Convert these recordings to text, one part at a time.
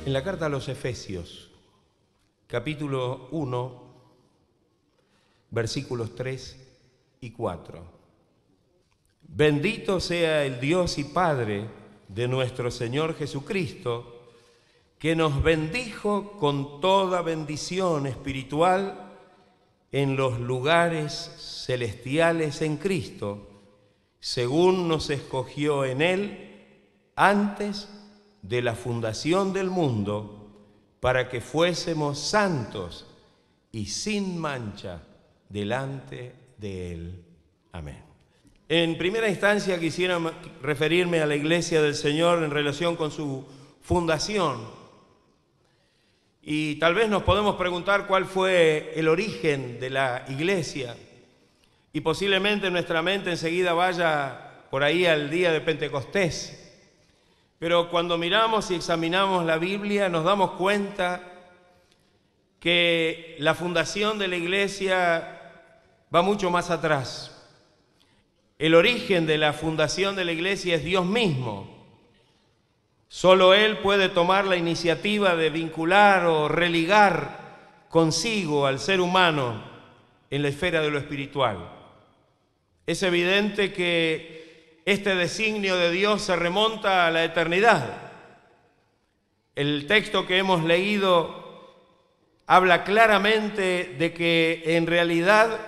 En la carta a los Efesios, capítulo 1, versículos 3 y 4. Bendito sea el Dios y Padre de nuestro Señor Jesucristo, que nos bendijo con toda bendición espiritual en los lugares celestiales en Cristo, según nos escogió en Él antes de la fundación del mundo, para que fuésemos santos y sin mancha delante de Él. Amén. En primera instancia quisiera referirme a la Iglesia del Señor en relación con su fundación. Y tal vez nos podemos preguntar cuál fue el origen de la Iglesia. Y posiblemente nuestra mente enseguida vaya por ahí al día de Pentecostés. Pero cuando miramos y examinamos la Biblia nos damos cuenta que la fundación de la Iglesia va mucho más atrás. El origen de la fundación de la Iglesia es Dios mismo. Solo Él puede tomar la iniciativa de vincular o religar consigo al ser humano en la esfera de lo espiritual. Es evidente que este designio de Dios se remonta a la eternidad. El texto que hemos leído habla claramente de que en realidad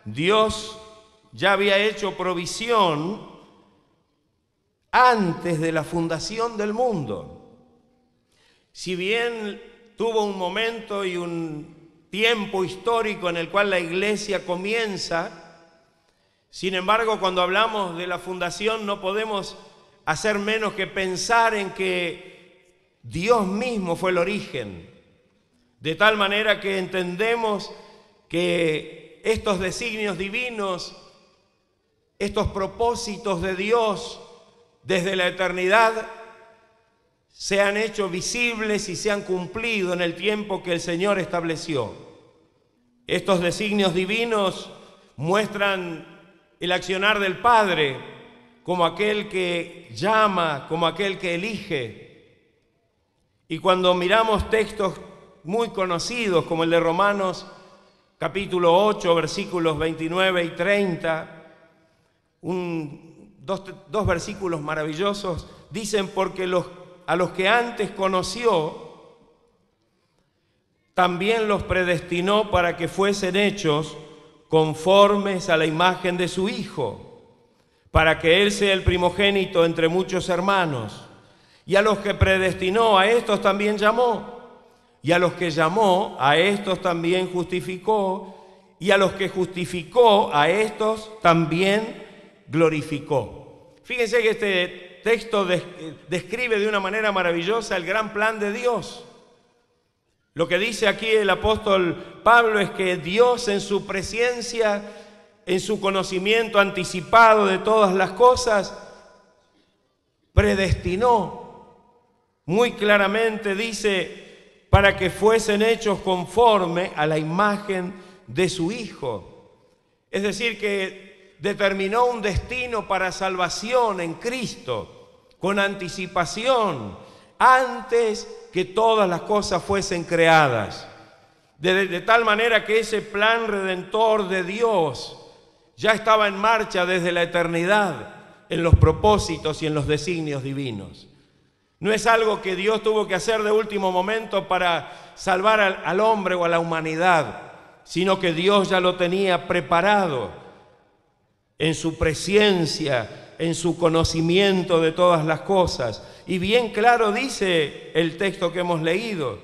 Dios ya había hecho provisión antes de la fundación del mundo. Si bien tuvo un momento y un tiempo histórico en el cual la Iglesia comienza, sin embargo, cuando hablamos de la fundación no podemos hacer menos que pensar en que Dios mismo fue el origen, de tal manera que entendemos que estos designios divinos, estos propósitos de Dios desde la eternidad, se han hecho visibles y se han cumplido en el tiempo que el Señor estableció. Estos designios divinos muestran el accionar del Padre como aquel que llama, como aquel que elige. Y cuando miramos textos muy conocidos como el de Romanos capítulo 8, versículos 29 y 30, dos versículos maravillosos, dicen: porque a los que antes conoció, también los predestinó para que fuesen hechos conformes a la imagen de su Hijo, para que Él sea el primogénito entre muchos hermanos. Y a los que predestinó, a estos también llamó. Y a los que llamó, a estos también justificó. Y a los que justificó, a estos también glorificó. Fíjense que este texto describe de una manera maravillosa el gran plan de Dios. Lo que dice aquí el apóstol Pablo es que Dios, en su presencia, en su conocimiento anticipado de todas las cosas, predestinó, muy claramente dice, para que fuesen hechos conforme a la imagen de su Hijo. Es decir, que determinó un destino para salvación en Cristo, con anticipación, antes que todas las cosas fuesen creadas, de tal manera que ese plan redentor de Dios ya estaba en marcha desde la eternidad en los propósitos y en los designios divinos. No es algo que Dios tuvo que hacer de último momento para salvar al hombre o a la humanidad, sino que Dios ya lo tenía preparado en su presencia, en su conocimiento de todas las cosas. Y bien claro dice el texto que hemos leído,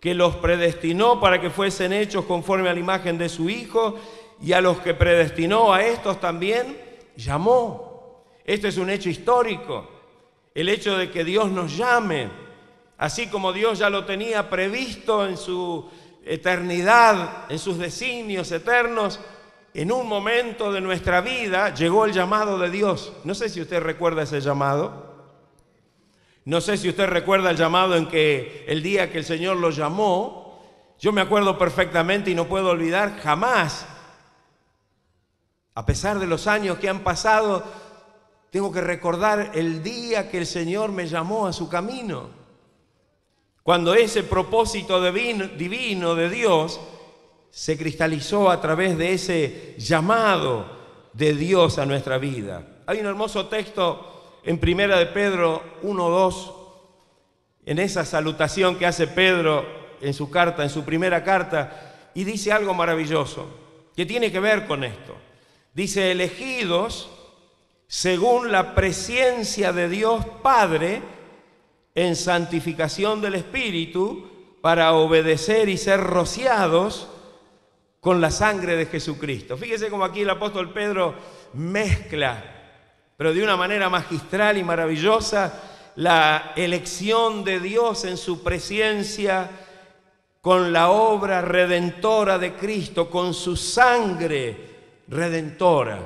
que los predestinó para que fuesen hechos conforme a la imagen de su Hijo, y a los que predestinó, a estos también llamó. Este es un hecho histórico, el hecho de que Dios nos llame, así como Dios ya lo tenía previsto en su eternidad, en sus designios eternos. En un momento de nuestra vida llegó el llamado de Dios. No sé si usted recuerda ese llamado. No sé si usted recuerda el llamado en que el día que el Señor lo llamó. Yo me acuerdo perfectamente y no puedo olvidar jamás. A pesar de los años que han pasado, tengo que recordar el día que el Señor me llamó a su camino. Cuando ese propósito divino de Dios se cristalizó a través de ese llamado de Dios a nuestra vida. Hay un hermoso texto en Primera de Pedro 1:2, en esa salutación que hace Pedro en su carta, en su primera carta, y dice algo maravilloso que tiene que ver con esto. Dice: elegidos según la presciencia de Dios Padre en santificación del Espíritu, para obedecer y ser rociados con la sangre de Jesucristo. Fíjese cómo aquí el apóstol Pedro mezcla, pero de una manera magistral y maravillosa, la elección de Dios en su presciencia con la obra redentora de Cristo, con su sangre redentora.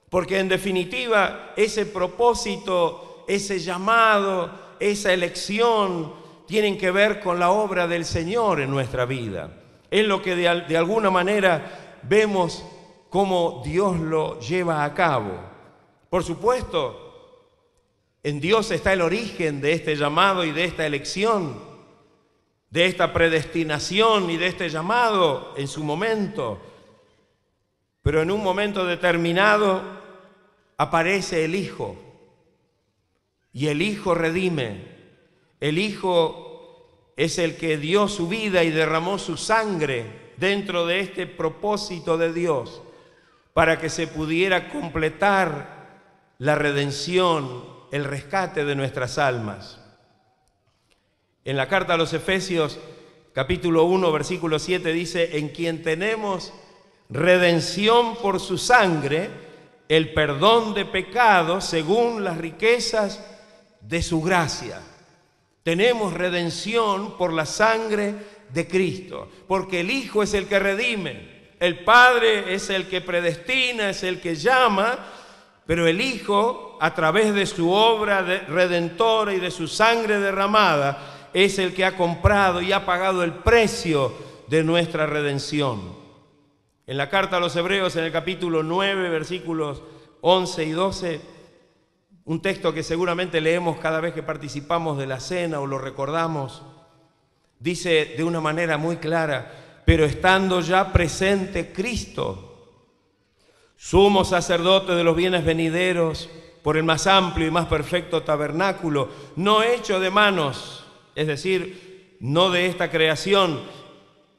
Porque en definitiva ese propósito, ese llamado, esa elección tienen que ver con la obra del Señor en nuestra vida. Es lo que de alguna manera vemos cómo Dios lo lleva a cabo. Por supuesto, en Dios está el origen de este llamado y de esta elección, de esta predestinación y de este llamado en su momento. Pero en un momento determinado aparece el Hijo, y el Hijo redime. El Hijo es el que dio su vida y derramó su sangre dentro de este propósito de Dios para que se pudiera completar la redención, el rescate de nuestras almas. En la carta a los Efesios, capítulo 1, versículo 7, dice: en quien tenemos redención por su sangre, el perdón de pecados según las riquezas de su gracia. Tenemos redención por la sangre de Cristo, porque el Hijo es el que redime, el Padre es el que predestina, es el que llama, pero el Hijo, a través de su obra redentora y de su sangre derramada, es el que ha comprado y ha pagado el precio de nuestra redención. En la carta a los Hebreos, en el capítulo 9, versículos 11 y 12, un texto que seguramente leemos cada vez que participamos de la cena o lo recordamos, dice de una manera muy clara: pero estando ya presente Cristo, sumo sacerdote de los bienes venideros, por el más amplio y más perfecto tabernáculo, no hecho de manos, es decir, no de esta creación,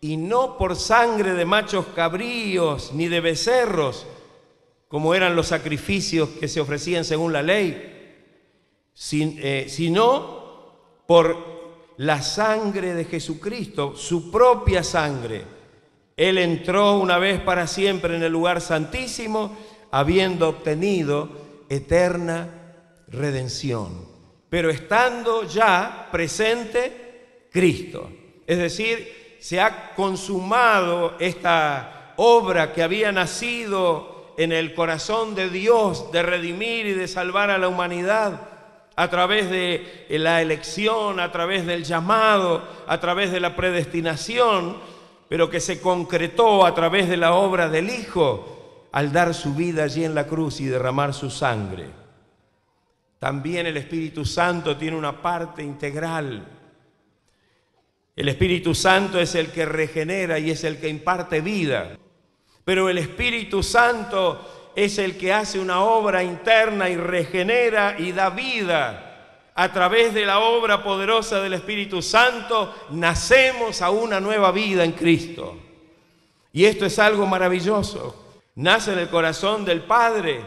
y no por sangre de machos cabríos ni de becerros, como eran los sacrificios que se ofrecían según la ley, sino por la sangre de Jesucristo, su propia sangre. Él entró una vez para siempre en el lugar santísimo, habiendo obtenido eterna redención. Pero estando ya presente Cristo, es decir, se ha consumado esta obra que había nacido en el corazón de Dios de redimir y de salvar a la humanidad a través de la elección, a través del llamado, a través de la predestinación, pero que se concretó a través de la obra del Hijo al dar su vida allí en la cruz y derramar su sangre. También el Espíritu Santo tiene una parte integral. El Espíritu Santo es el que regenera y es el que imparte vida. Pero el Espíritu Santo es el que hace una obra interna y regenera y da vida. A través de la obra poderosa del Espíritu Santo nacemos a una nueva vida en Cristo. Y esto es algo maravilloso. Nace en el corazón del Padre,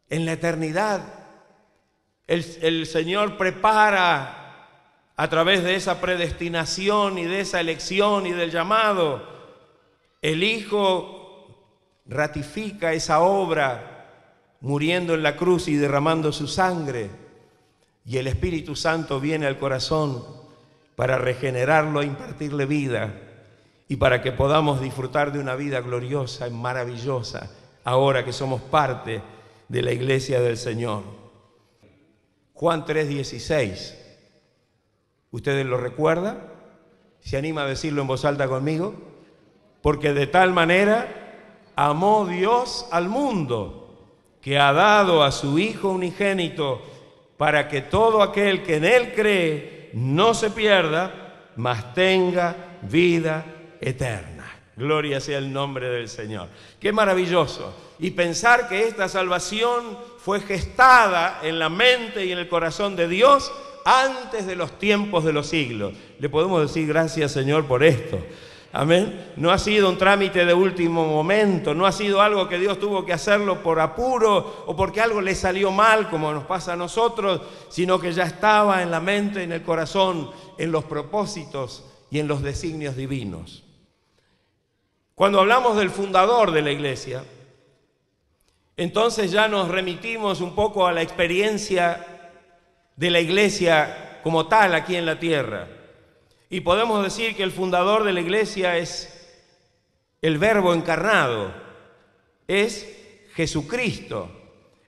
en la eternidad. El Señor prepara a través de esa predestinación y de esa elección y del llamado. El Hijo ratifica esa obra muriendo en la cruz y derramando su sangre, y el Espíritu Santo viene al corazón para regenerarlo e impartirle vida, y para que podamos disfrutar de una vida gloriosa y maravillosa ahora que somos parte de la iglesia del Señor. Juan 3:16, ¿ustedes lo recuerdan? ¿Se anima a decirlo en voz alta conmigo? Porque de tal manera amó Dios al mundo, que ha dado a su Hijo unigénito, para que todo aquel que en Él cree no se pierda, mas tenga vida eterna. Gloria sea el nombre del Señor. Qué maravilloso. Y pensar que esta salvación fue gestada en la mente y en el corazón de Dios antes de los tiempos de los siglos. Le podemos decir gracias, Señor, por esto. Amén. No ha sido un trámite de último momento, no ha sido algo que Dios tuvo que hacerlo por apuro o porque algo le salió mal, como nos pasa a nosotros, sino que ya estaba en la mente, en el corazón, en los propósitos y en los designios divinos. Cuando hablamos del fundador de la iglesia, entonces ya nos remitimos un poco a la experiencia de la iglesia como tal aquí en la tierra. Y podemos decir que el fundador de la iglesia es el Verbo encarnado, es Jesucristo.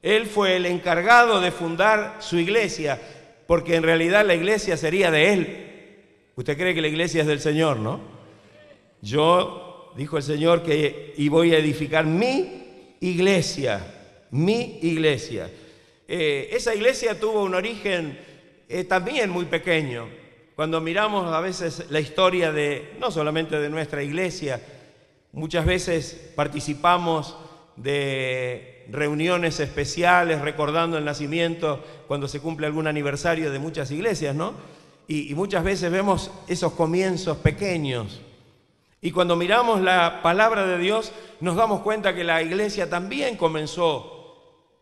Él fue el encargado de fundar su iglesia, porque en realidad la iglesia sería de Él. Usted cree que la iglesia es del Señor, ¿no? Yo, dijo el Señor, y voy a edificar mi iglesia, mi iglesia. Esa iglesia tuvo un origen también muy pequeño. Cuando miramos a veces la historia no solamente de nuestra iglesia, muchas veces participamos de reuniones especiales recordando el nacimiento cuando se cumple algún aniversario de muchas iglesias, ¿no? Y muchas veces vemos esos comienzos pequeños. Y cuando miramos la palabra de Dios, nos damos cuenta que la iglesia también comenzó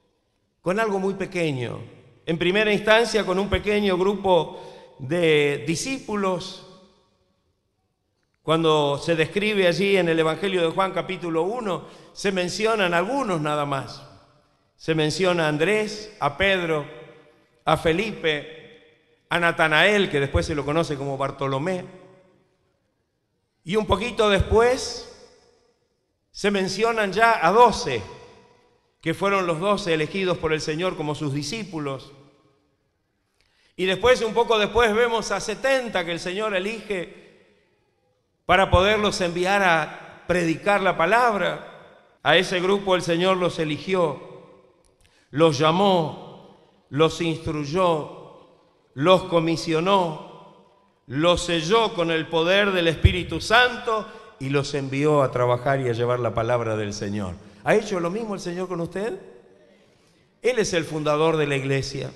con algo muy pequeño. En primera instancia, con un pequeño grupo de discípulos. Cuando se describe allí en el Evangelio de Juan capítulo 1, se mencionan algunos nada más. Se menciona a Andrés, a Pedro, a Felipe, a Natanael, que después se lo conoce como Bartolomé. Y un poquito después se mencionan ya a 12, que fueron los 12 elegidos por el Señor como sus discípulos. Y después, un poco después, vemos a 70 que el Señor elige para poderlos enviar a predicar la palabra. A ese grupo el Señor los eligió, los llamó, los instruyó, los comisionó, los selló con el poder del Espíritu Santo y los envió a trabajar y a llevar la palabra del Señor. ¿Ha hecho lo mismo el Señor con usted? Él es el fundador de la iglesia.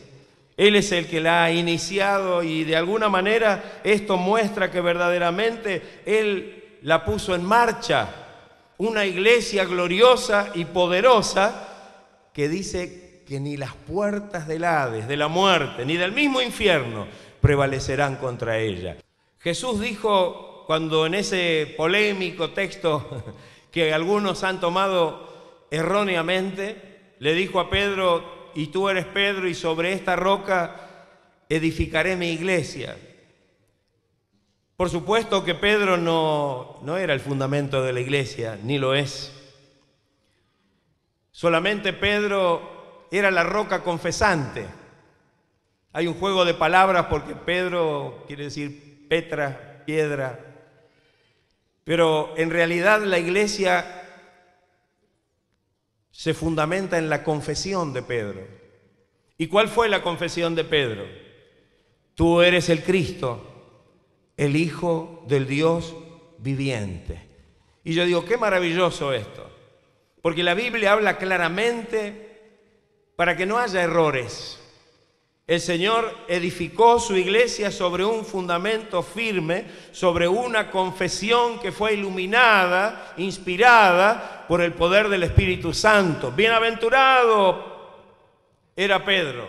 Él es el que la ha iniciado y de alguna manera esto muestra que verdaderamente Él la puso en marcha. Una iglesia gloriosa y poderosa que dice que ni las puertas del Hades, de la muerte, ni del mismo infierno prevalecerán contra ella. Jesús dijo, cuando en ese polémico texto que algunos han tomado erróneamente, le dijo a Pedro: y tú eres Pedro, y sobre esta roca edificaré mi iglesia. Por supuesto que Pedro no era el fundamento de la iglesia, ni lo es. Solamente Pedro era la roca confesante. Hay un juego de palabras porque Pedro quiere decir Petra, piedra. Pero en realidad la iglesia se fundamenta en la confesión de Pedro. ¿Y cuál fue la confesión de Pedro? Tú eres el Cristo, el Hijo del Dios viviente. Y yo digo, qué maravilloso esto, porque la Biblia habla claramente para que no haya errores. El Señor edificó su iglesia sobre un fundamento firme, sobre una confesión que fue iluminada, inspirada por el poder del Espíritu Santo. Bienaventurado era Pedro,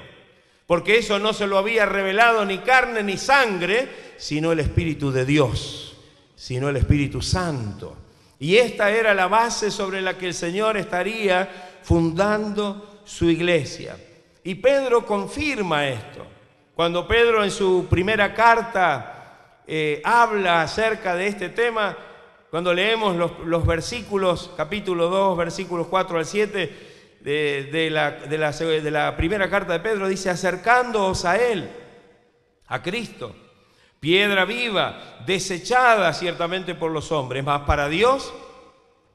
porque eso no se lo había revelado ni carne ni sangre, sino el Espíritu de Dios, sino el Espíritu Santo. Y esta era la base sobre la que el Señor estaría fundando su iglesia. Y Pedro confirma esto. Cuando Pedro en su primera carta habla acerca de este tema, cuando leemos los versículos, capítulo 2, versículos 4 al 7 de la primera carta de Pedro, dice: acercándoos a Él, a Cristo, piedra viva, desechada ciertamente por los hombres, mas para Dios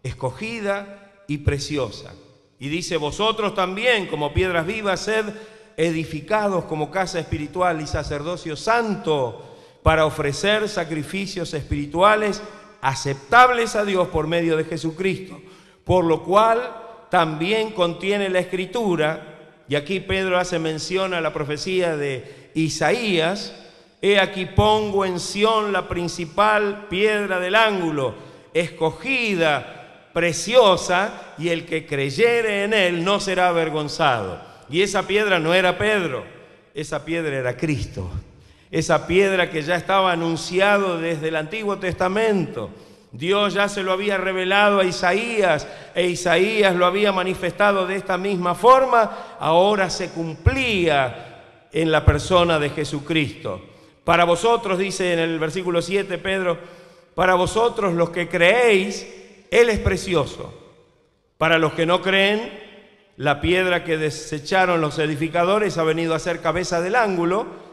escogida y preciosa. Y dice: vosotros también, como piedras vivas, sed edificados como casa espiritual y sacerdocio santo para ofrecer sacrificios espirituales aceptables a Dios por medio de Jesucristo, por lo cual también contiene la Escritura, y aquí Pedro hace mención a la profecía de Isaías: he aquí pongo en Sión la principal piedra del ángulo, escogida, preciosa, y el que creyere en él no será avergonzado. Y esa piedra no era Pedro, esa piedra era Cristo. Esa piedra que ya estaba anunciado desde el Antiguo Testamento. Dios ya se lo había revelado a Isaías, e Isaías lo había manifestado de esta misma forma. Ahora se cumplía en la persona de Jesucristo. Para vosotros, dice en el versículo 7 Pedro, para vosotros los que creéis, Él es precioso. Para los que no creen, la piedra que desecharon los edificadores ha venido a ser cabeza del ángulo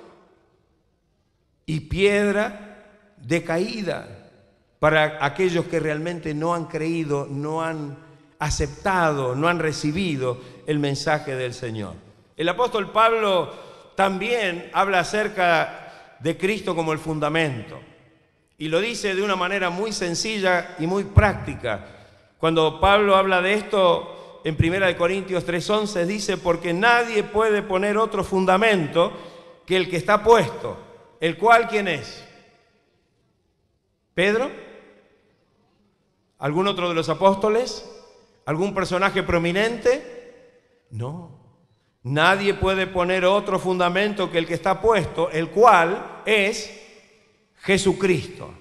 y piedra de caída para aquellos que realmente no han creído, no han aceptado, no han recibido el mensaje del Señor. El apóstol Pablo también habla acerca de Cristo como el fundamento, y lo dice de una manera muy sencilla y muy práctica. Cuando Pablo habla de esto en 1 Corintios 3:11 dice: porque nadie puede poner otro fundamento que el que está puesto, el cual, ¿quién es? ¿Pedro? ¿Algún otro de los apóstoles? ¿Algún personaje prominente? No. Nadie puede poner otro fundamento que el que está puesto, el cual es Jesucristo.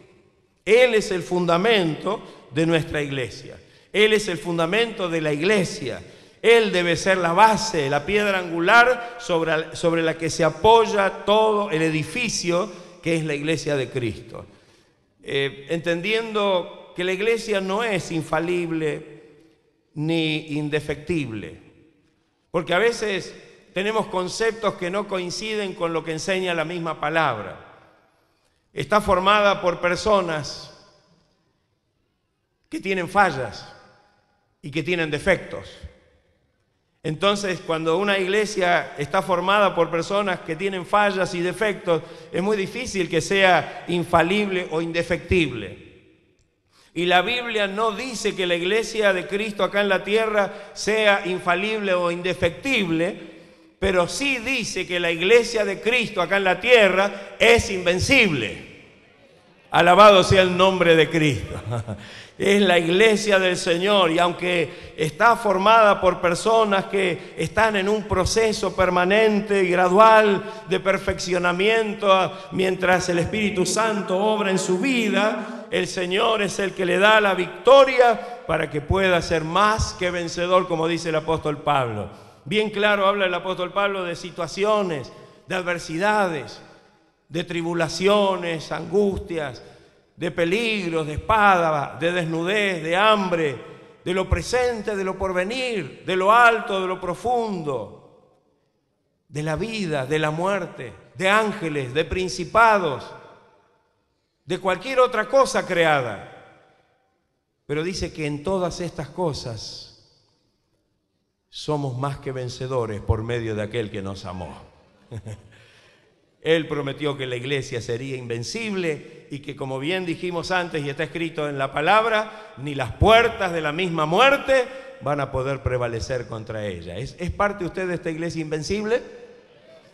Él es el fundamento de nuestra iglesia. Él es el fundamento de la iglesia. Él debe ser la base, la piedra angular sobre la que se apoya todo el edificio que es la iglesia de Cristo. Entendiendo que la iglesia no es infalible ni indefectible, porque a veces tenemos conceptos que no coinciden con lo que enseña la misma palabra. Está formada por personas que tienen fallas y que tienen defectos. Entonces, cuando una iglesia está formada por personas que tienen fallas y defectos, es muy difícil que sea infalible o indefectible. Y la Biblia no dice que la iglesia de Cristo acá en la tierra sea infalible o indefectible, pero sí dice que la iglesia de Cristo acá en la tierra es invencible. Alabado sea el nombre de Cristo. Es la iglesia del Señor, y aunque está formada por personas que están en un proceso permanente y gradual de perfeccionamiento, mientras el Espíritu Santo obra en su vida, el Señor es el que le da la victoria para que pueda ser más que vencedor, como dice el apóstol Pablo. Bien claro habla el apóstol Pablo de situaciones, de adversidades, de tribulaciones, angustias, de peligros, de espada, de desnudez, de hambre, de lo presente, de lo porvenir, de lo alto, de lo profundo, de la vida, de la muerte, de ángeles, de principados, de cualquier otra cosa creada. Pero dice que en todas estas cosas somos más que vencedores por medio de aquel que nos amó. Él prometió que la iglesia sería invencible y que, como bien dijimos antes y está escrito en la palabra, ni las puertas de la misma muerte van a poder prevalecer contra ella. ¿Es parte usted de esta iglesia invencible?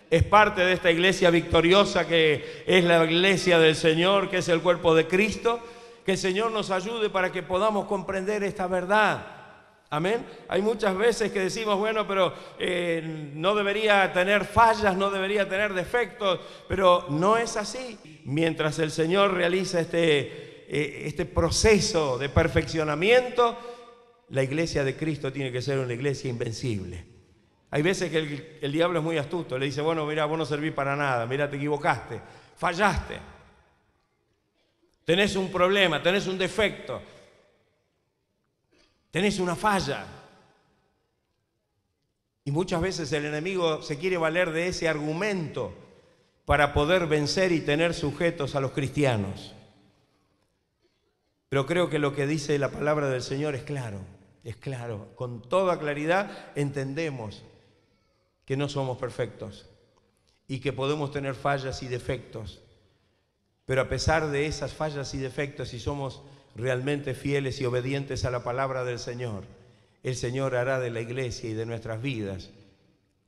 ¿Es parte de esta iglesia victoriosa que es la iglesia del Señor, que es el cuerpo de Cristo? Que el Señor nos ayude para que podamos comprender esta verdad. Amén. Hay muchas veces que decimos, bueno, pero no debería tener fallas, no debería tener defectos, pero no es así. Mientras el Señor realiza este proceso de perfeccionamiento, la iglesia de Cristo tiene que ser una iglesia invencible. Hay veces que el diablo es muy astuto, le dice, bueno, mira, vos no servís para nada, mira, te equivocaste, fallaste, tenés un problema, tenés un defecto, tenés una falla. Y muchas veces el enemigo se quiere valer de ese argumento para poder vencer y tener sujetos a los cristianos. Pero creo que lo que dice la palabra del Señor es claro, con toda claridad entendemos que no somos perfectos y que podemos tener fallas y defectos. Pero a pesar de esas fallas y defectos, si somos realmente fieles y obedientes a la palabra del Señor, el Señor hará de la iglesia y de nuestras vidas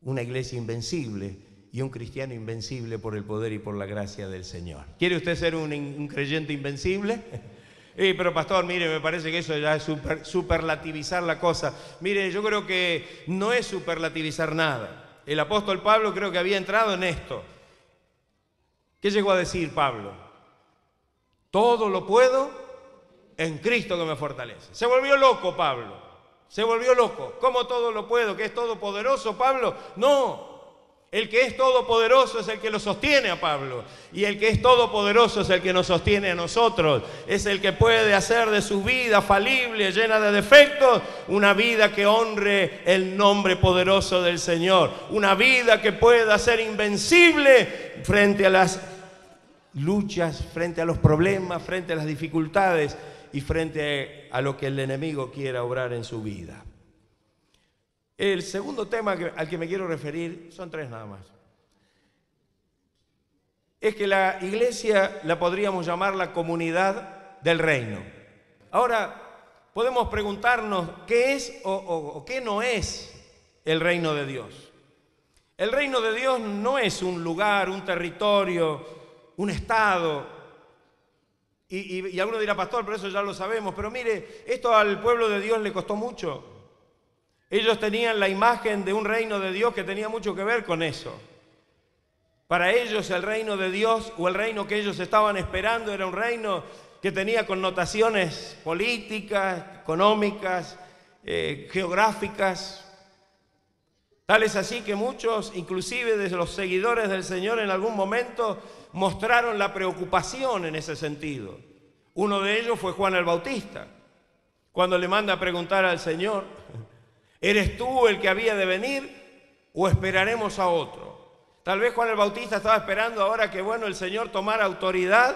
una iglesia invencible y un cristiano invencible por el poder y por la gracia del Señor. ¿Quiere usted ser un creyente invencible? Pero pastor, mire, me parece que eso ya es superlativizar la cosa. Mire, yo creo que no es superlativizar nada. El apóstol Pablo creo que había entrado en esto. ¿Qué llegó a decir Pablo? Todo lo puedo en Cristo que me fortalece. Se volvió loco Pablo. Se volvió loco. ¿Cómo todo lo puedo? ¿Que es todopoderoso Pablo? No. El que es todopoderoso es el que lo sostiene a Pablo. Y el que es todopoderoso es el que nos sostiene a nosotros. Es el que puede hacer de su vida falible, llena de defectos, una vida que honre el nombre poderoso del Señor. Una vida que pueda ser invencible frente a las luchas, frente a los problemas, frente a las dificultades y frente a lo que el enemigo quiera obrar en su vida. El segundo tema al que me quiero referir, son tres nada más, es que la iglesia la podríamos llamar la comunidad del reino. Ahora, podemos preguntarnos qué es o qué no es el reino de Dios. El reino de Dios no es un lugar, un territorio, un estado. Y alguno dirá, pastor, pero eso ya lo sabemos. Pero mire, esto al pueblo de Dios le costó mucho. Ellos tenían la imagen de un reino de Dios que tenía mucho que ver con eso. Para ellos el reino de Dios o el reino que ellos estaban esperando era un reino que tenía connotaciones políticas, económicas, geográficas. Tal es así que muchos, inclusive de los seguidores del Señor, en algún momento mostraron la preocupación en ese sentido. Uno de ellos fue Juan el Bautista, cuando le manda a preguntar al Señor: ¿eres tú el que había de venir o esperaremos a otro? Tal vez Juan el Bautista estaba esperando ahora que, el Señor tomara autoridad,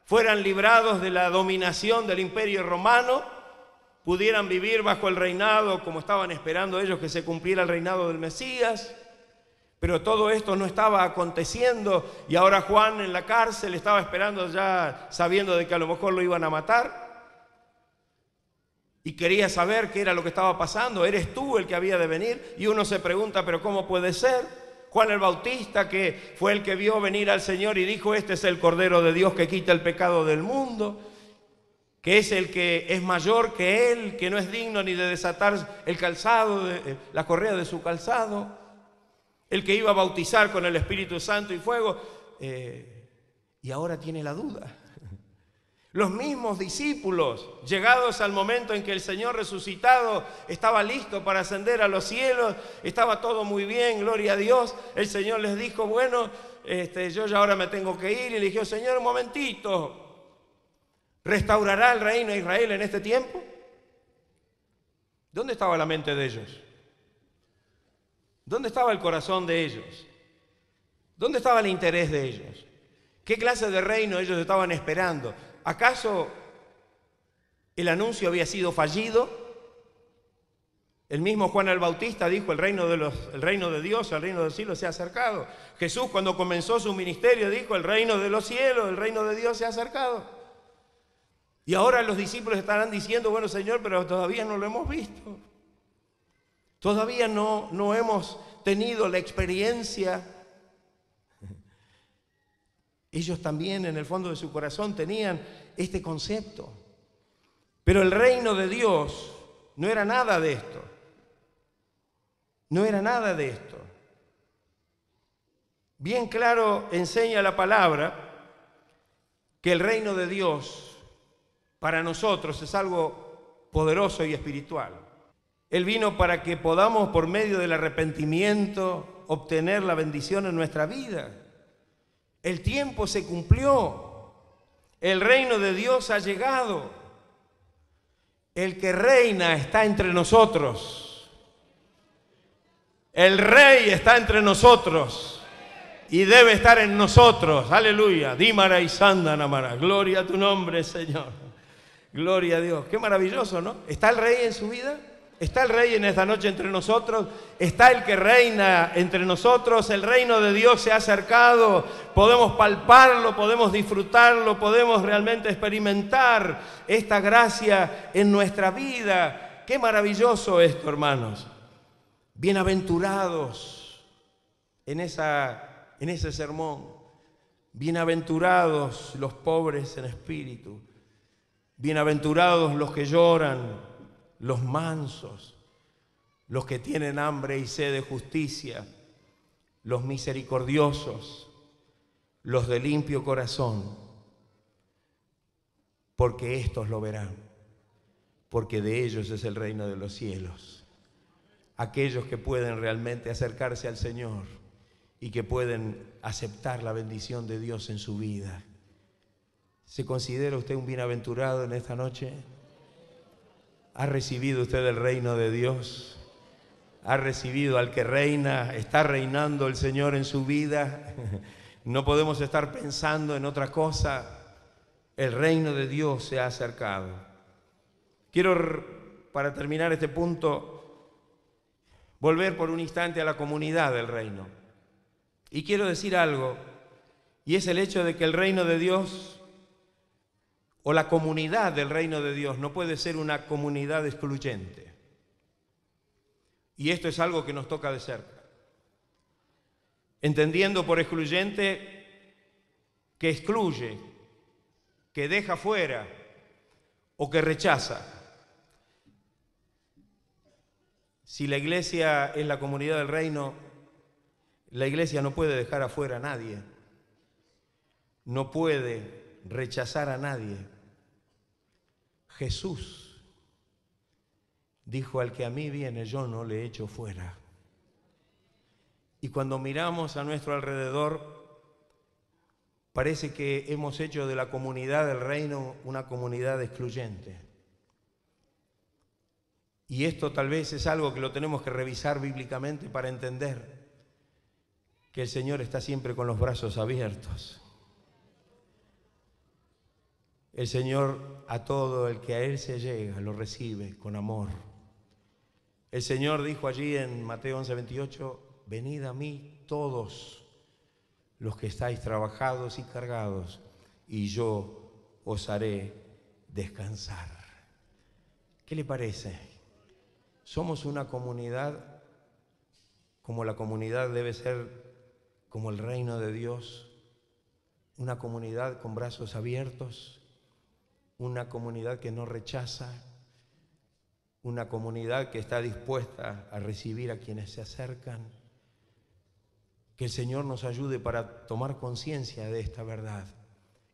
fueran librados de la dominación del Imperio Romano, pudieran vivir bajo el reinado como estaban esperando ellos que se cumpliera el reinado del Mesías. Pero todo esto no estaba aconteciendo y ahora Juan en la cárcel estaba esperando ya, sabiendo de que a lo mejor lo iban a matar. Y quería saber qué era lo que estaba pasando. ¿Eres tú el que había de venir? Y uno se pregunta, ¿pero cómo puede ser? Juan el Bautista, que fue el que vio venir al Señor y dijo: este es el Cordero de Dios que quita el pecado del mundo, que es el que es mayor que Él, que no es digno ni de desatar el calzado, la correa de su calzado, el que iba a bautizar con el Espíritu Santo y fuego, y ahora tiene la duda. Los mismos discípulos, llegados al momento en que el Señor resucitado estaba listo para ascender a los cielos, estaba todo muy bien, gloria a Dios, el Señor les dijo: yo ya ahora me tengo que ir. Y le dijo: Señor, un momentito, ¿restaurará el reino de Israel en este tiempo? ¿Dónde estaba la mente de ellos? ¿Dónde estaba el corazón de ellos? ¿Dónde estaba el interés de ellos? ¿Qué clase de reino ellos estaban esperando? ¿Acaso el anuncio había sido fallido? El mismo Juan el Bautista dijo: el reino de Dios, el reino del cielo se ha acercado. Jesús, cuando comenzó su ministerio, dijo: el reino de los cielos, el reino de Dios se ha acercado. Y ahora los discípulos estarán diciendo: bueno, Señor, pero todavía no lo hemos visto. Todavía no hemos tenido la experiencia. Ellos también en el fondo de su corazón tenían este concepto. Pero el reino de Dios no era nada de esto. No era nada de esto. Bien claro enseña la palabra que el reino de Dios para nosotros es algo poderoso y espiritual. Él vino para que podamos, por medio del arrepentimiento, obtener la bendición en nuestra vida. El tiempo se cumplió. El reino de Dios ha llegado. El que reina está entre nosotros. El Rey está entre nosotros y debe estar en nosotros. Aleluya. Dímara y Sandanamara. Gloria a tu nombre, Señor. Gloria a Dios. Qué maravilloso, ¿no? ¿Está el Rey en su vida? ¿Está el Rey en esta noche entre nosotros? ¿Está el que reina entre nosotros? El reino de Dios se ha acercado. Podemos palparlo, podemos disfrutarlo, podemos realmente experimentar esta gracia en nuestra vida. Qué maravilloso esto, hermanos. Bienaventurados en ese sermón. Bienaventurados los pobres en espíritu. Bienaventurados los que lloran, los mansos, los que tienen hambre y sed de justicia, los misericordiosos, los de limpio corazón, porque estos lo verán, porque de ellos es el reino de los cielos. Aquellos que pueden realmente acercarse al Señor y que pueden aceptar la bendición de Dios en su vida. ¿Se considera usted un bienaventurado en esta noche? ¿Ha recibido usted el reino de Dios? ¿Ha recibido al que reina? ¿Está reinando el Señor en su vida? No podemos estar pensando en otra cosa. El reino de Dios se ha acercado. Quiero, para terminar este punto, volver por un instante a la comunidad del reino. Y quiero decir algo, y es el hecho de que el reino de Dios o la comunidad del reino de Dios no puede ser una comunidad excluyente. Y esto es algo que nos toca de cerca. Entendiendo por excluyente que excluye, que deja fuera o que rechaza. Si la iglesia es la comunidad del reino, la iglesia no puede dejar afuera a nadie. No puede rechazar a nadie. Jesús dijo: al que a mí viene, yo no le echo fuera. Y cuando miramos a nuestro alrededor, parece que hemos hecho de la comunidad del reino una comunidad excluyente. Y esto tal vez es algo que lo tenemos que revisar bíblicamente para entender que el Señor está siempre con los brazos abiertos. El Señor a todo el que a Él se llega lo recibe con amor. El Señor dijo allí en Mateo 11:28: venid a mí todos los que estáis trabajados y cargados, y yo os haré descansar. ¿Qué le parece? Somos una comunidad como la comunidad debe ser, como el reino de Dios, una comunidad con brazos abiertos, una comunidad que no rechaza, una comunidad que está dispuesta a recibir a quienes se acercan. Que el Señor nos ayude para tomar conciencia de esta verdad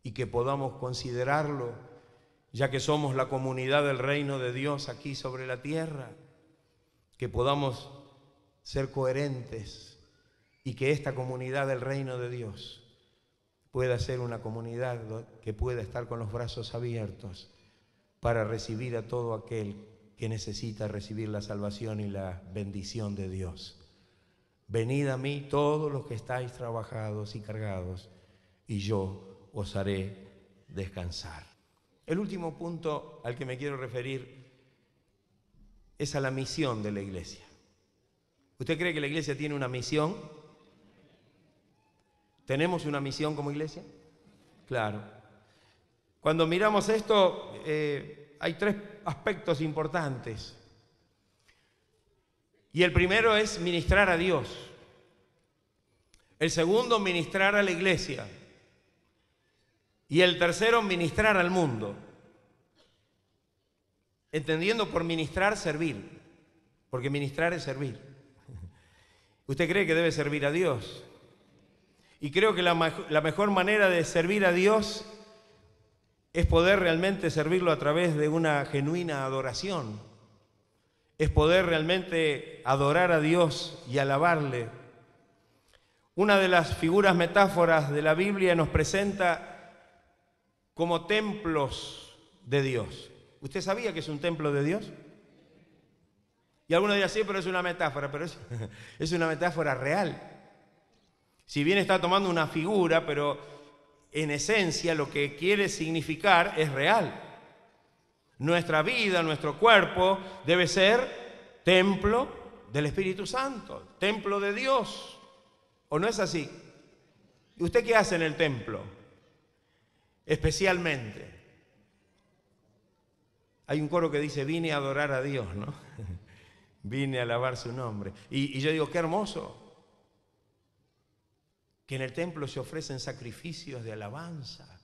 y que podamos considerarlo, ya que somos la comunidad del reino de Dios aquí sobre la tierra, que podamos ser coherentes y que esta comunidad del reino de Dios pueda ser una comunidad que pueda estar con los brazos abiertos para recibir a todo aquel que necesita recibir la salvación y la bendición de Dios. Venid a mí todos los que estáis trabajados y cargados, y yo os haré descansar. El último punto al que me quiero referir es a la misión de la iglesia. ¿Usted cree que la iglesia tiene una misión? ¿Tenemos una misión como iglesia? Claro. Cuando miramos esto, hay tres aspectos importantes. Y el primero es ministrar a Dios. El segundo, ministrar a la iglesia. Y el tercero, ministrar al mundo. Entendiendo por ministrar, servir. Porque ministrar es servir. ¿Usted cree que debe servir a Dios? Y creo que la mejor manera de servir a Dios es poder realmente servirlo a través de una genuina adoración. Es poder realmente adorar a Dios y alabarle. Una de las figuras metáforas de la Biblia nos presenta como templos de Dios. ¿Usted sabía que es un templo de Dios? Y algunos dirán: sí, pero es una metáfora, pero es una metáfora real. Si bien está tomando una figura, pero en esencia lo que quiere significar es real. Nuestra vida, nuestro cuerpo debe ser templo del Espíritu Santo, templo de Dios. ¿O no es así? ¿Y usted qué hace en el templo? Especialmente. Hay un coro que dice, vine a adorar a Dios, ¿no? Vine a alabar su nombre. Y yo digo, qué hermoso que en el templo se ofrecen sacrificios de alabanza.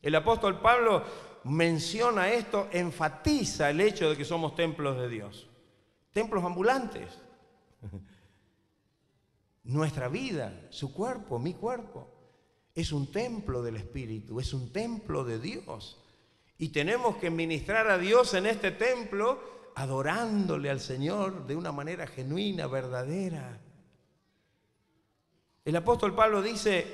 El apóstol Pablo menciona esto, enfatiza el hecho de que somos templos de Dios. Templos ambulantes. Nuestra vida, su cuerpo, mi cuerpo, es un templo del Espíritu, es un templo de Dios. Y tenemos que ministrar a Dios en este templo, adorándole al Señor de una manera genuina, verdadera. El apóstol Pablo dice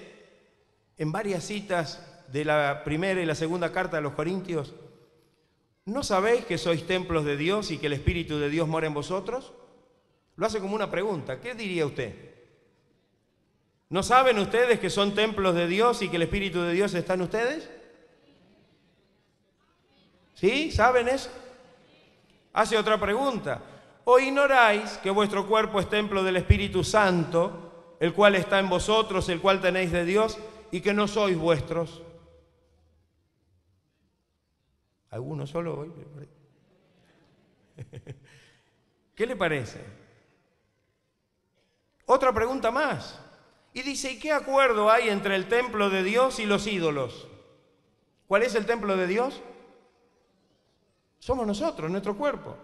en varias citas de la primera y la segunda carta de los Corintios, ¿no sabéis que sois templos de Dios y que el Espíritu de Dios mora en vosotros? Lo hace como una pregunta. ¿Qué diría usted? ¿No saben ustedes que son templos de Dios y que el Espíritu de Dios está en ustedes? ¿Sí? ¿Saben eso? Hace otra pregunta. ¿O ignoráis que vuestro cuerpo es templo del Espíritu Santo, el cual está en vosotros, el cual tenéis de Dios, y que no sois vuestros? ¿Alguno solo hoy? ¿Qué le parece? Otra pregunta más. Y dice, ¿y qué acuerdo hay entre el templo de Dios y los ídolos? ¿Cuál es el templo de Dios? Somos nosotros, nuestro cuerpo.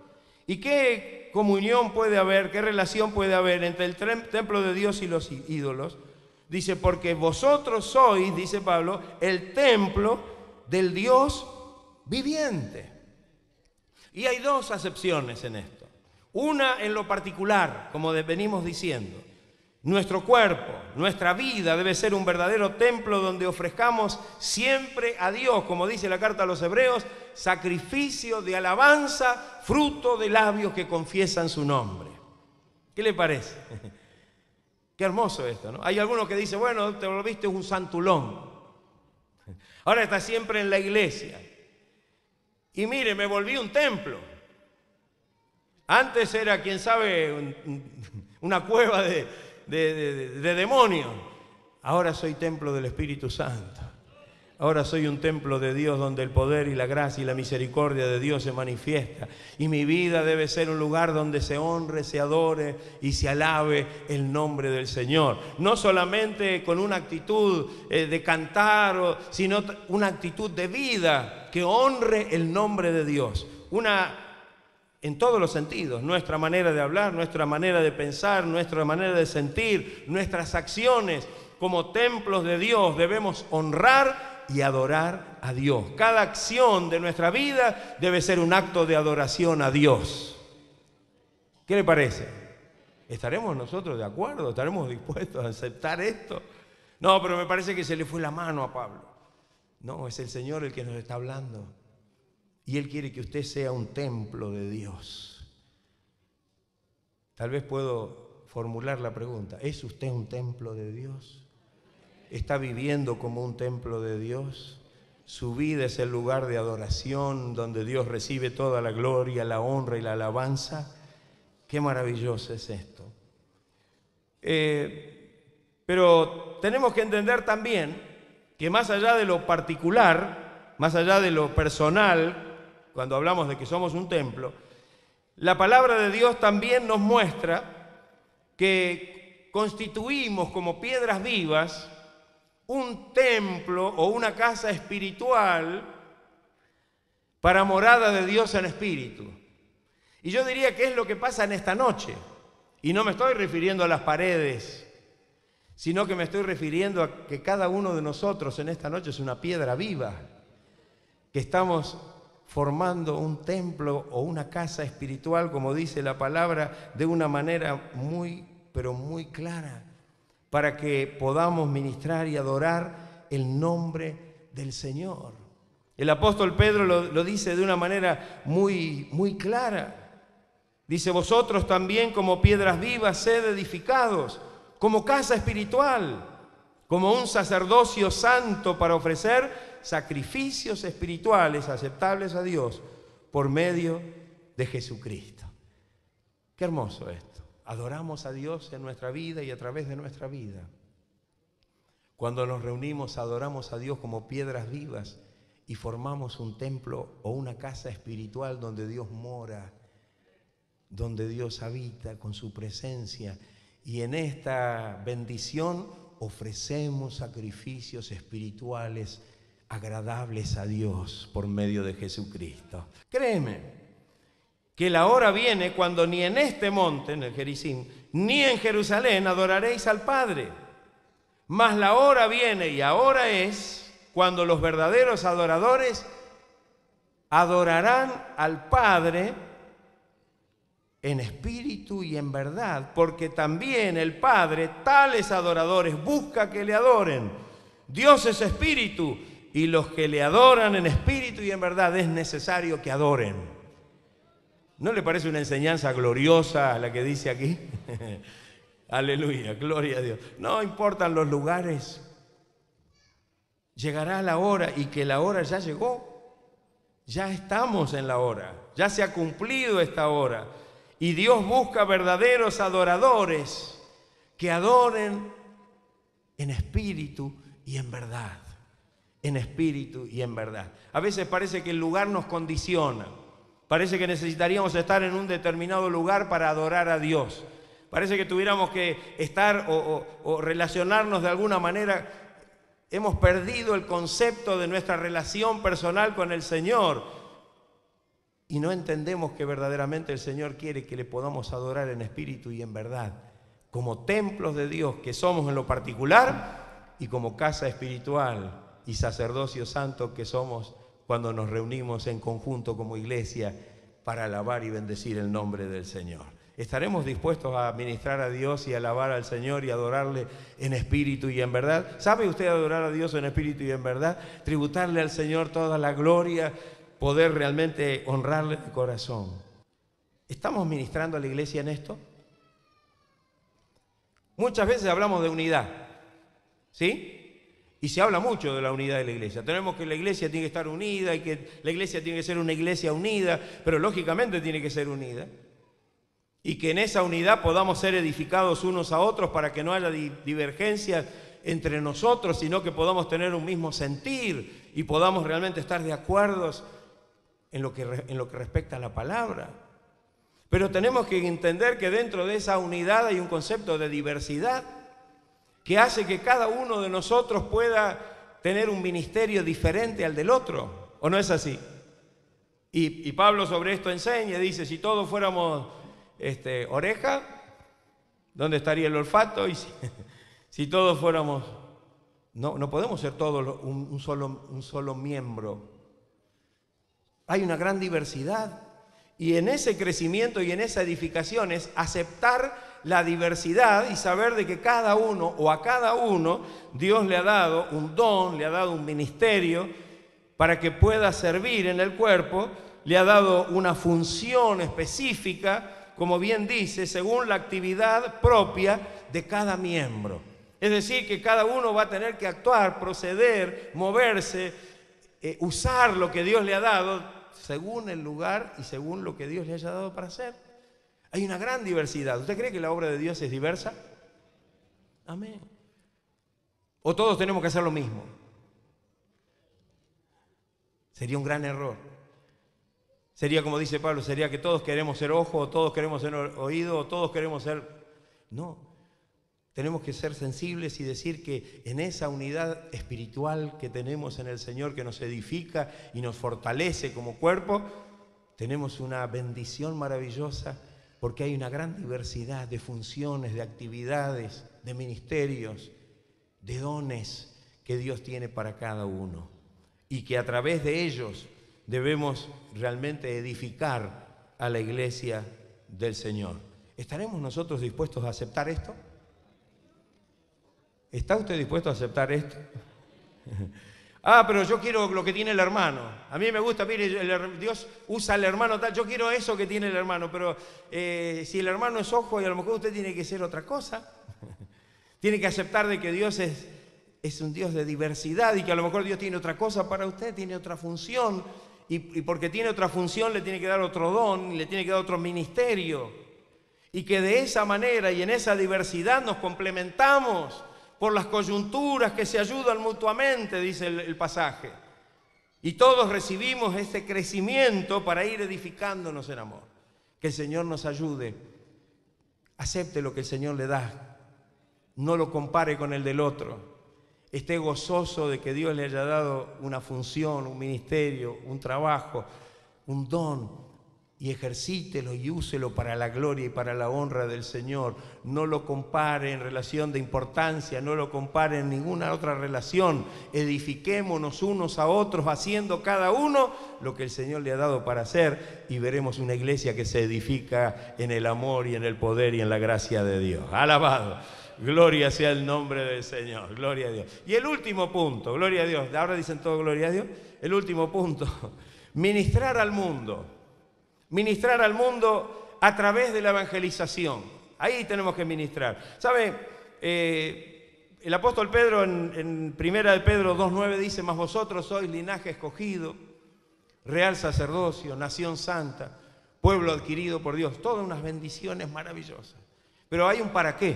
¿Y qué comunión puede haber, qué relación puede haber entre el templo de Dios y los ídolos? Dice, porque vosotros sois, dice Pablo, el templo del Dios viviente. Y hay dos acepciones en esto. Una en lo particular, como venimos diciendo. Nuestro cuerpo, nuestra vida debe ser un verdadero templo donde ofrezcamos siempre a Dios, como dice la carta a los Hebreos, sacrificio de alabanza, fruto de labios que confiesan su nombre. ¿Qué le parece? Qué hermoso esto, ¿no? Hay algunos que dicen, bueno, te volviste un santulón. Ahora está siempre en la iglesia. Y mire, me volví un templo. Antes era, quién sabe, una cueva de demonios. Ahora soy templo del Espíritu Santo. Ahora soy un templo de Dios donde el poder y la gracia y la misericordia de Dios se manifiesta. Y mi vida debe ser un lugar donde se honre, se adore y se alabe el nombre del Señor. No solamente con una actitud de cantar, sino una actitud de vida que honre el nombre de Dios. En todos los sentidos, nuestra manera de hablar, nuestra manera de pensar, nuestra manera de sentir, nuestras acciones como templos de Dios debemos honrar y adorar a Dios. Cada acción de nuestra vida debe ser un acto de adoración a Dios. ¿Qué le parece? ¿Estaremos nosotros de acuerdo? ¿Estaremos dispuestos a aceptar esto? No, pero me parece que se le fue la mano a Pablo. No, es el Señor el que nos está hablando. Y Él quiere que usted sea un templo de Dios. Tal vez puedo formular la pregunta, ¿es usted un templo de Dios? ¿Está viviendo como un templo de Dios? Su vida es el lugar de adoración donde Dios recibe toda la gloria, la honra y la alabanza. Qué maravilloso es esto. Pero tenemos que entender también que más allá de lo particular, más allá de lo personal, cuando hablamos de que somos un templo, la palabra de Dios también nos muestra que constituimos como piedras vivas un templo o una casa espiritual para morada de Dios en espíritu. Y yo diría que es lo que pasa en esta noche. Y no me estoy refiriendo a las paredes, sino que me estoy refiriendo a que cada uno de nosotros en esta noche es una piedra viva, que estamos formando un templo o una casa espiritual, como dice la palabra, de una manera muy, pero muy clara, para que podamos ministrar y adorar el nombre del Señor. El apóstol Pedro lo dice de una manera muy, muy clara. Dice, vosotros también como piedras vivas sed edificados, como casa espiritual, como un sacerdocio santo para ofrecer sacrificios espirituales aceptables a Dios por medio de Jesucristo. Qué hermoso esto. Adoramos a Dios en nuestra vida y a través de nuestra vida. Cuando nos reunimos, adoramos a Dios como piedras vivas y formamos un templo o una casa espiritual donde Dios mora, donde Dios habita con su presencia. Y en esta bendición ofrecemos sacrificios espirituales agradables a Dios por medio de Jesucristo. Créeme que la hora viene cuando ni en este monte, en el Gerizim, ni en Jerusalén adoraréis al Padre. Mas la hora viene y ahora es cuando los verdaderos adoradores adorarán al Padre en espíritu y en verdad, porque también el Padre, tales adoradores, busca que le adoren. Dios es espíritu y los que le adoran en espíritu y en verdad es necesario que adoren. ¿No le parece una enseñanza gloriosa a la que dice aquí? Aleluya, gloria a Dios. No importan los lugares, llegará la hora y que la hora ya llegó. Ya estamos en la hora, ya se ha cumplido esta hora. Y Dios busca verdaderos adoradores que adoren en espíritu y en verdad. En espíritu y en verdad. A veces parece que el lugar nos condiciona. Parece que necesitaríamos estar en un determinado lugar para adorar a Dios. Parece que tuviéramos que estar o relacionarnos de alguna manera. Hemos perdido el concepto de nuestra relación personal con el Señor. Y no entendemos que verdaderamente el Señor quiere que le podamos adorar en espíritu y en verdad, como templos de Dios que somos en lo particular y como casa espiritual y sacerdocio santo que somos cuando nos reunimos en conjunto como iglesia para alabar y bendecir el nombre del Señor. ¿Estaremos dispuestos a ministrar a Dios y alabar al Señor y adorarle en espíritu y en verdad? ¿Sabe usted adorar a Dios en espíritu y en verdad? Tributarle al Señor toda la gloria, poder realmente honrarle de corazón. ¿Estamos ministrando a la iglesia en esto? Muchas veces hablamos de unidad, ¿sí? Y se habla mucho de la unidad de la iglesia. Tenemos que la iglesia tiene que estar unida y que la iglesia tiene que ser una iglesia unida, pero lógicamente tiene que ser unida. Y que en esa unidad podamos ser edificados unos a otros para que no haya divergencias entre nosotros, sino que podamos tener un mismo sentir y podamos realmente estar de acuerdo en lo que respecta a la palabra. Pero tenemos que entender que dentro de esa unidad hay un concepto de diversidad que hace que cada uno de nosotros pueda tener un ministerio diferente al del otro. ¿O no es así? Y Pablo sobre esto enseña, dice, si todos fuéramos oreja, ¿dónde estaría el olfato? Y si todos fuéramos... No podemos ser todos un solo miembro. Hay una gran diversidad y en ese crecimiento y en esa edificación es aceptar la diversidad y saber de que cada uno o a cada uno Dios le ha dado un don, le ha dado un ministerio para que pueda servir en el cuerpo, le ha dado una función específica, como bien dice, según la actividad propia de cada miembro. Es decir, que cada uno va a tener que actuar, proceder, moverse, usar lo que Dios le ha dado según el lugar y según lo que Dios le haya dado para hacer. Hay una gran diversidad. ¿Usted cree que la obra de Dios es diversa? Amén. ¿O todos tenemos que hacer lo mismo? Sería un gran error. Sería como dice Pablo, sería que todos queremos ser ojo, o todos queremos ser oído, o todos queremos ser... No. Tenemos que ser sensibles y decir que en esa unidad espiritual que tenemos en el Señor, que nos edifica y nos fortalece como cuerpo, tenemos una bendición maravillosa porque hay una gran diversidad de funciones, de actividades, de ministerios, de dones que Dios tiene para cada uno y que a través de ellos debemos realmente edificar a la iglesia del Señor. ¿Estaremos nosotros dispuestos a aceptar esto? ¿Está usted dispuesto a aceptar esto? Pero yo quiero lo que tiene el hermano. A mí me gusta, mire, Dios usa al hermano tal, yo quiero eso que tiene el hermano, pero si el hermano es ojo y a lo mejor usted tiene que ser otra cosa. Tiene que aceptar de que Dios es un Dios de diversidad y que a lo mejor Dios tiene otra cosa para usted, tiene otra función y porque tiene otra función le tiene que dar otro don, le tiene que dar otro ministerio. y que de esa manera y en esa diversidad nos complementamos por las coyunturas que se ayudan mutuamente, dice el pasaje. Y todos recibimos este crecimiento para ir edificándonos en amor. Que el Señor nos ayude. Acepte lo que el Señor le da. No lo compare con el del otro. Esté gozoso de que Dios le haya dado una función, un ministerio, un trabajo, un don, y ejercítelo y úselo para la gloria y para la honra del Señor. No lo compare en relación de importancia, no lo compare en ninguna otra relación. Edifiquémonos unos a otros, haciendo cada uno lo que el Señor le ha dado para hacer, y veremos una iglesia que se edifica en el amor y en el poder y en la gracia de Dios. Alabado. Gloria sea el nombre del Señor, gloria a Dios. Y el último punto, gloria a Dios, ahora dicen todo gloria a Dios. El último punto, ministrar al mundo. Ministrar al mundo a través de la evangelización. Ahí tenemos que ministrar. ¿Sabe? El apóstol Pedro en Primera de Pedro 2:9 dice: mas vosotros sois linaje escogido, real sacerdocio, nación santa, pueblo adquirido por Dios. Todas unas bendiciones maravillosas. Pero hay un para qué.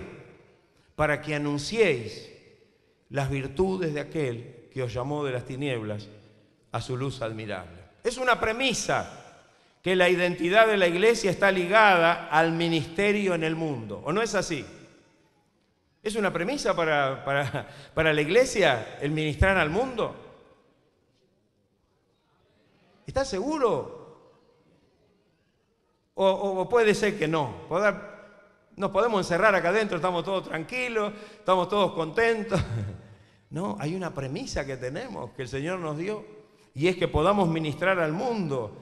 Para que anunciéis las virtudes de aquel que os llamó de las tinieblas a su luz admirable. Es una premisa que la identidad de la iglesia está ligada al ministerio en el mundo. ¿O no es así? ¿Es una premisa para la iglesia el ministrar al mundo? ¿Estás seguro? ¿O puede ser que no? Nos podemos encerrar acá adentro, estamos todos tranquilos, estamos todos contentos. No, hay una premisa que tenemos, que el Señor nos dio, y es que podamos ministrar al mundo.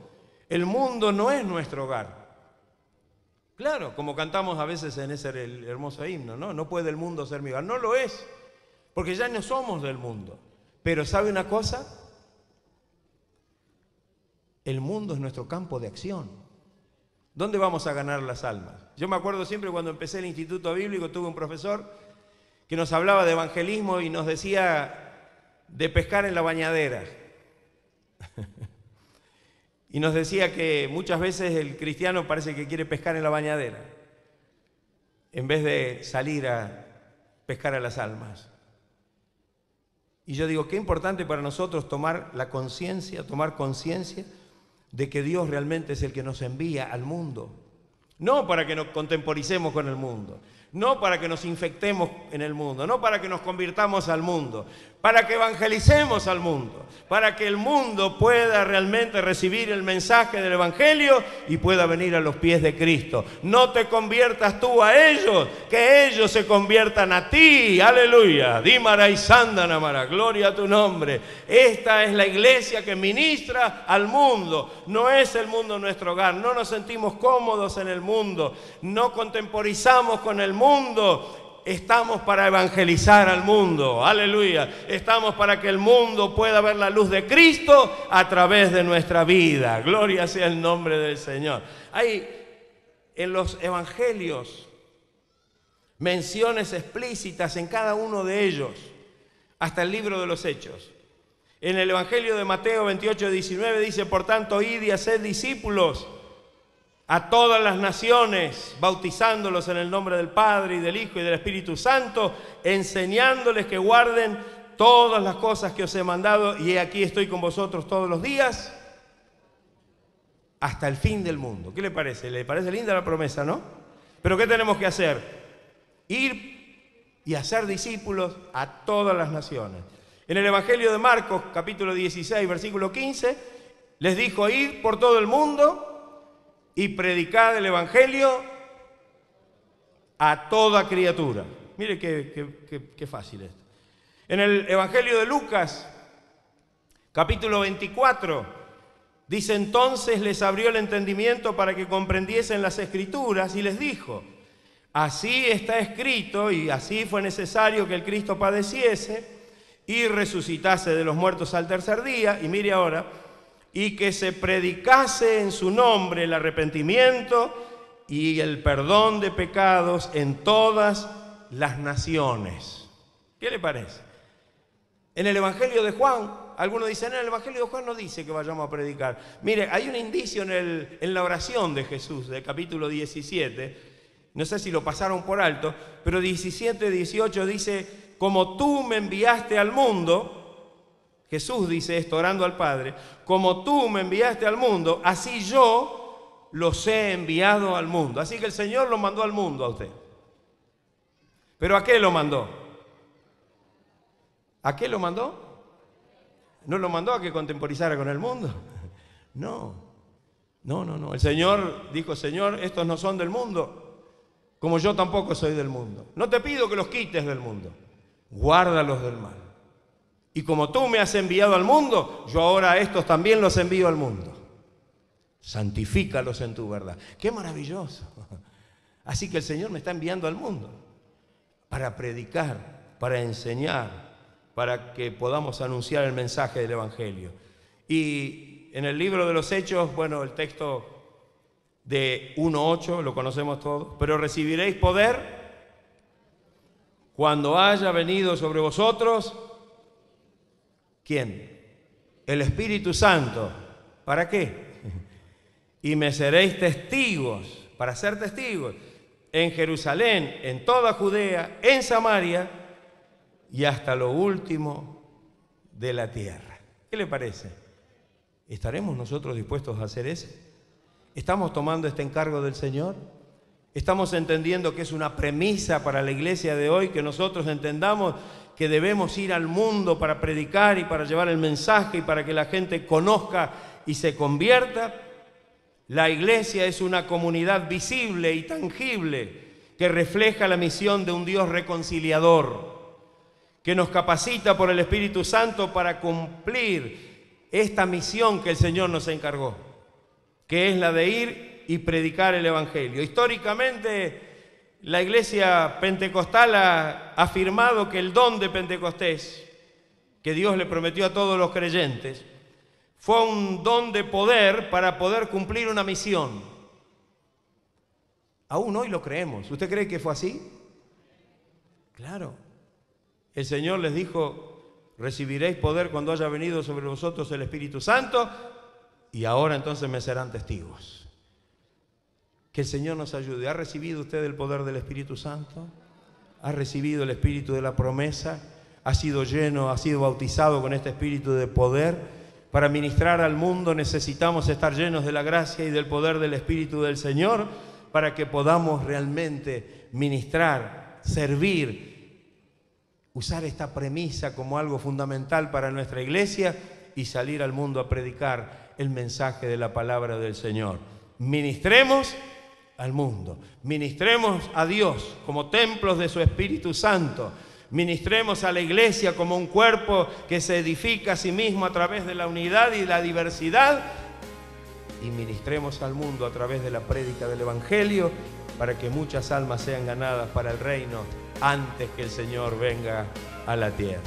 El mundo no es nuestro hogar. Claro, como cantamos a veces en ese hermoso himno, ¿no? No puede el mundo ser mi hogar. No lo es, porque ya no somos del mundo. Pero ¿sabe una cosa? El mundo es nuestro campo de acción. ¿Dónde vamos a ganar las almas? Yo me acuerdo siempre cuando empecé el instituto bíblico, tuve un profesor que nos hablaba de evangelismo y nos decía de pescar en la bañadera. Y nos decía que muchas veces el cristiano parece que quiere pescar en la bañadera, en vez de salir a pescar a las almas. Y yo digo, qué importante para nosotros tomar conciencia de que Dios realmente es el que nos envía al mundo. No para que nos contemporicemos con el mundo, no para que nos infectemos en el mundo, no para que nos convirtamos al mundo, para que evangelicemos al mundo, para que el mundo pueda realmente recibir el mensaje del Evangelio y pueda venir a los pies de Cristo. No te conviertas tú a ellos, que ellos se conviertan a ti. Aleluya. Dimara y Sandanamara, gloria a tu nombre. Esta es la iglesia que ministra al mundo. No es el mundo nuestro hogar, no nos sentimos cómodos en el mundo, no contemporizamos con el mundo. Estamos para evangelizar al mundo, aleluya. Estamos para que el mundo pueda ver la luz de Cristo a través de nuestra vida. Gloria sea el nombre del Señor. Hay en los evangelios menciones explícitas en cada uno de ellos, hasta el libro de los Hechos. En el evangelio de Mateo 28:19 dice: por tanto, id y haced discípulos a todas las naciones, bautizándolos en el nombre del Padre y del Hijo y del Espíritu Santo, enseñándoles que guarden todas las cosas que os he mandado, y he aquí estoy con vosotros todos los días hasta el fin del mundo. ¿Qué le parece? ¿Le parece linda la promesa, no? Pero ¿qué tenemos que hacer? Ir y hacer discípulos a todas las naciones. En el Evangelio de Marcos, capítulo 16, versículo 15, les dijo: id por todo el mundo y predicad el Evangelio a toda criatura. Mire qué fácil es. En el Evangelio de Lucas, capítulo 24, dice: entonces les abrió el entendimiento para que comprendiesen las Escrituras y les dijo: así está escrito y así fue necesario que el Cristo padeciese y resucitase de los muertos al tercer día. Y mire ahora: y que se predicase en su nombre el arrepentimiento y el perdón de pecados en todas las naciones. ¿Qué le parece? En el Evangelio de Juan, algunos dicen: en el Evangelio de Juan no dice que vayamos a predicar. Mire, hay un indicio en la oración de Jesús, del capítulo 17, No sé si lo pasaron por alto, pero 17, 18 dice, como tú me enviaste al mundo, Jesús dice esto orando al Padre, como tú me enviaste al mundo, así yo los he enviado al mundo. Así que el Señor lo mandó al mundo a usted. ¿Pero a qué lo mandó? ¿A qué lo mandó? ¿No lo mandó a que contemporizara con el mundo? No, no, no, no. El Señor dijo, Señor, estos no son del mundo, como yo tampoco soy del mundo. No te pido que los quites del mundo, guárdalos del mal. Y como tú me has enviado al mundo, yo ahora a estos también los envío al mundo. Santifícalos en tu verdad. ¡Qué maravilloso! Así que el Señor me está enviando al mundo para predicar, para enseñar, para que podamos anunciar el mensaje del Evangelio. Y en el libro de los Hechos, bueno, el texto de 1:8, lo conocemos todos, pero recibiréis poder cuando haya venido sobre vosotros, ¿quién? El Espíritu Santo. ¿Para qué? Y me seréis testigos, para ser testigos, en Jerusalén, en toda Judea, en Samaria y hasta lo último de la tierra. ¿Qué le parece? ¿Estaremos nosotros dispuestos a hacer eso? ¿Estamos tomando este encargo del Señor? ¿Estamos entendiendo que es una premisa para la iglesia de hoy, que nosotros entendamos que debemos ir al mundo para predicar y para llevar el mensaje y para que la gente conozca y se convierta? La iglesia es una comunidad visible y tangible que refleja la misión de un Dios reconciliador, que nos capacita por el Espíritu Santo para cumplir esta misión que el Señor nos encargó, que es la de ir y predicar el Evangelio. Históricamente, la iglesia pentecostal ha afirmado que el don de Pentecostés, que Dios le prometió a todos los creyentes, fue un don de poder para poder cumplir una misión. Aún hoy lo creemos. ¿Usted cree que fue así? Claro. El Señor les dijo, recibiréis poder cuando haya venido sobre vosotros el Espíritu Santo, y ahora entonces me serán testigos. Que el Señor nos ayude. ¿Ha recibido usted el poder del Espíritu Santo? ¿Ha recibido el Espíritu de la promesa? ¿Ha sido lleno, ha sido bautizado con este Espíritu de poder? Para ministrar al mundo necesitamos estar llenos de la gracia y del poder del Espíritu del Señor para que podamos realmente ministrar, servir, usar esta premisa como algo fundamental para nuestra iglesia y salir al mundo a predicar el mensaje de la palabra del Señor. Ministremos al mundo, ministremos a Dios como templos de su Espíritu Santo, ministremos a la iglesia como un cuerpo que se edifica a sí mismo a través de la unidad y la diversidad, y ministremos al mundo a través de la prédica del Evangelio para que muchas almas sean ganadas para el reino antes que el Señor venga a la tierra.